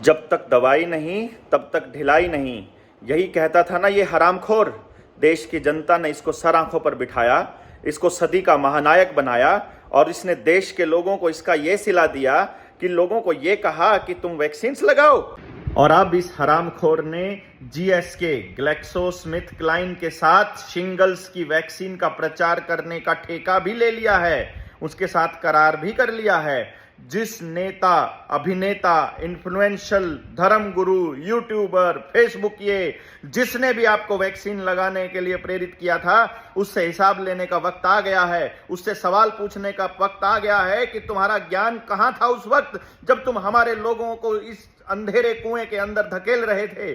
जब तक दवाई नहीं तब तक ढिलाई नहीं, यही कहता था ना ये हरामखोर। देश की जनता ने इसको सर आंखों पर बिठाया, इसको सदी का महानायक बनाया और इसने देश के लोगों को इसका ये सिला दिया कि लोगों को ये कहा कि तुम वैक्सीन लगाओ। और अब इस हरामखोर ने जीएसके ग्लैक्सोस्मिथक्लाइन के साथ शिंगल्स की वैक्सीन का प्रचार करने का ठेका भी ले लिया है, उसके साथ करार भी कर लिया है। जिस नेता, अभिनेता, इन्फ्लुएंशियल, धर्मगुरु, यूट्यूबर, फेसबुक ये जिसने भी आपको वैक्सीन लगाने के लिए प्रेरित किया था, उससे हिसाब लेने का वक्त आ गया है, उससे सवाल पूछने का वक्त आ गया है कि तुम्हारा ज्ञान कहां था उस वक्त जब तुम हमारे लोगों को इस अंधेरे कुएं के अंदर धकेल रहे थे।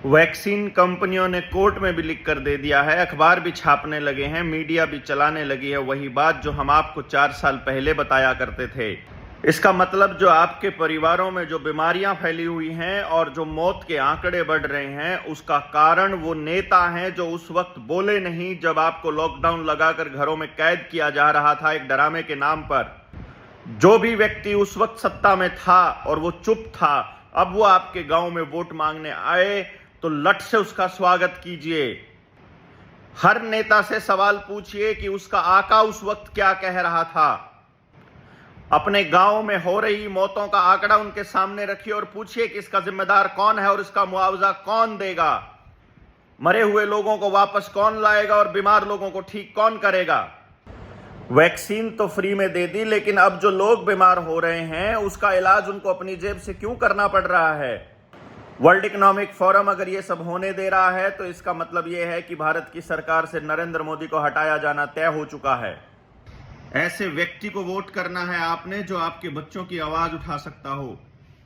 वैक्सीन कंपनियों ने कोर्ट में भी लिख कर दे दिया है, अखबार भी छापने लगे हैं, मीडिया भी चलाने लगी है वही बात जो हम आपको 4 साल पहले बताया करते थे। इसका मतलब जो आपके परिवारों में जो बीमारियां फैली हुई हैं और जो मौत के आंकड़े बढ़ रहे हैं, उसका कारण वो नेता हैं जो उस वक्त बोले नहीं जब आपको लॉकडाउन लगाकर घरों में कैद किया जा रहा था एक डरामे के नाम पर। जो भी व्यक्ति उस वक्त सत्ता में था और वो चुप था, अब वो आपके गांव में वोट मांगने आए तो लट से उसका स्वागत कीजिए। हर नेता से सवाल पूछिए कि उसका आका उस वक्त क्या कह रहा था। अपने गांव में हो रही मौतों का आंकड़ा उनके सामने रखिए और पूछिए कि इसका जिम्मेदार कौन है और इसका मुआवजा कौन देगा। मरे हुए लोगों को वापस कौन लाएगा और बीमार लोगों को ठीक कौन करेगा। वैक्सीन तो फ्री में दे दी, लेकिन अब जो लोग बीमार हो रहे हैं उसका इलाज उनको अपनी जेब से क्यों करना पड़ रहा है। वर्ल्ड इकोनॉमिक फोरम अगर ये सब होने दे रहा है तो इसका मतलब ये है कि भारत की सरकार से नरेंद्र मोदी को हटाया जाना तय हो चुका है। ऐसे व्यक्ति को वोट करना है आपने जो आपके बच्चों की आवाज उठा सकता हो,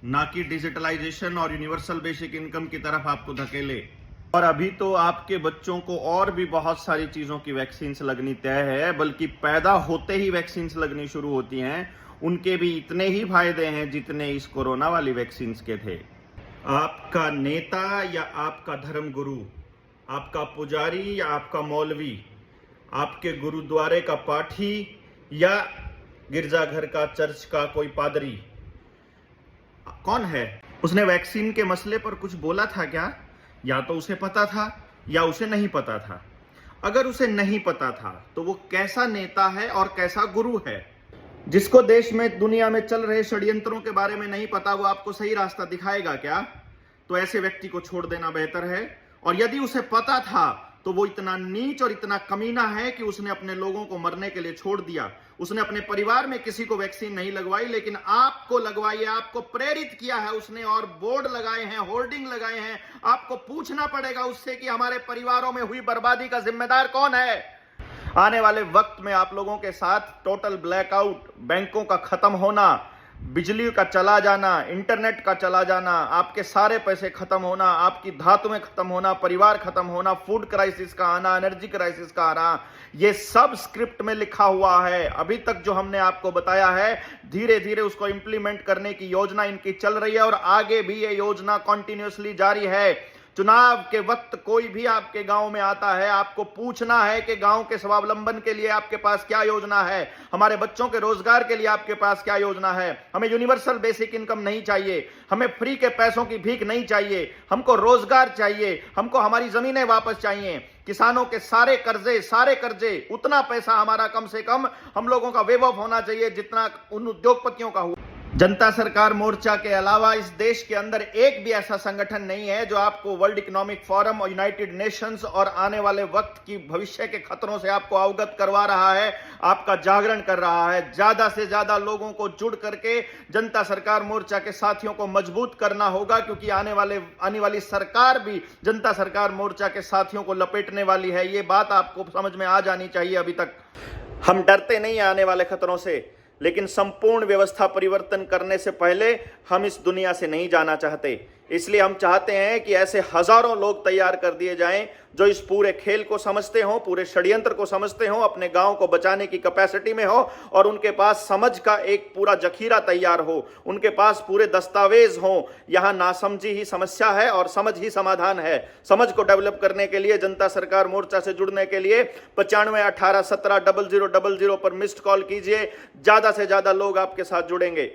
ना कि डिजिटलाइजेशन और यूनिवर्सल बेसिक इनकम की तरफ आपको धकेले। और अभी तो आपके बच्चों को और भी बहुत सारी चीजों की वैक्सीन लगनी तय है, बल्कि पैदा होते ही वैक्सीन लगनी शुरू होती हैं। उनके भी इतने ही फायदे हैं जितने इस कोरोना वाली वैक्सीन के थे। आपका नेता या आपका धर्मगुरु, आपका पुजारी या आपका मौलवी, आपके गुरुद्वारे का पाठी या गिरजाघर का, चर्च का कोई पादरी कौन है? उसने वैक्सीन के मसले पर कुछ बोला था क्या? या तो उसे पता था या उसे नहीं पता था। अगर उसे नहीं पता था तो वो कैसा नेता है और कैसा गुरु है? जिसको देश में, दुनिया में चल रहे षड्यंत्रों के बारे में नहीं पता, वो आपको सही रास्ता दिखाएगा क्या? तो ऐसे व्यक्ति को छोड़ देना बेहतर है। और यदि उसे पता था तो वो इतना नीच और इतना कमीना है कि उसने अपने लोगों को मरने के लिए छोड़ दिया। उसने अपने परिवार में किसी को वैक्सीन नहीं लगवाई, लेकिन आपको लगवाई है, आपको प्रेरित किया है उसने, और बोर्ड लगाए हैं, होर्डिंग लगाए हैं। आपको पूछना पड़ेगा उससे कि हमारे परिवारों में हुई बर्बादी का जिम्मेदार कौन है। आने वाले वक्त में आप लोगों के साथ टोटल ब्लैकआउट, बैंकों का खत्म होना, बिजली का चला जाना, इंटरनेट का चला जाना, आपके सारे पैसे खत्म होना, आपकी धातुएं खत्म होना, परिवार खत्म होना, फूड क्राइसिस का आना, एनर्जी क्राइसिस का आना, ये सब स्क्रिप्ट में लिखा हुआ है। अभी तक जो हमने आपको बताया है, धीरे धीरे उसको इंप्लीमेंट करने की योजना इनकी चल रही है और आगे भी ये योजना कंटिन्यूअसली जारी है। चुनाव के वक्त कोई भी आपके गांव में आता है, आपको पूछना है कि गांव के स्वावलंबन के लिए आपके पास क्या योजना है, हमारे बच्चों के रोजगार के लिए आपके पास क्या योजना है। हमें यूनिवर्सल बेसिक इनकम नहीं चाहिए, हमें फ्री के पैसों की भीख नहीं चाहिए, हमको रोजगार चाहिए, हमको हमारी जमीनें वापस चाहिए। किसानों के सारे कर्जे, उतना पैसा हमारा कम से कम हम लोगों का वेव ऑफ होना चाहिए जितना उन उद्योगपतियों का हुआ। जनता सरकार मोर्चा के अलावा इस देश के अंदर एक भी ऐसा संगठन नहीं है जो आपको वर्ल्ड इकोनॉमिक फोरम और यूनाइटेड नेशंस और आने वाले वक्त की भविष्य के खतरों से आपको अवगत करवा रहा है, आपका जागरण कर रहा है। ज्यादा से ज्यादा लोगों को जुड़ करके जनता सरकार मोर्चा के साथियों को मजबूत करना होगा, क्योंकि आने वाली सरकार भी जनता सरकार मोर्चा के साथियों को लपेटने वाली है। ये बात आपको समझ में आ जानी चाहिए। अभी तक हम डरते नहीं आने वाले खतरों से, लेकिन संपूर्ण व्यवस्था परिवर्तन करने से पहले हम इस दुनिया से नहीं जाना चाहते। इसलिए हम चाहते हैं कि ऐसे हजारों लोग तैयार कर दिए जाएं जो इस पूरे खेल को समझते हो, पूरे षड्यंत्र को समझते हो, अपने गांव को बचाने की कैपेसिटी में हो और उनके पास समझ का एक पूरा जखीरा तैयार हो, उनके पास पूरे दस्तावेज हो। यहां नासमझी ही समस्या है और समझ ही समाधान है। समझ को डेवलप करने के लिए जनता सरकार मोर्चा से जुड़ने के लिए 95 18 17 0000 पर मिस्ड कॉल कीजिए। ज्यादा से ज्यादा लोग आपके साथ जुड़ेंगे।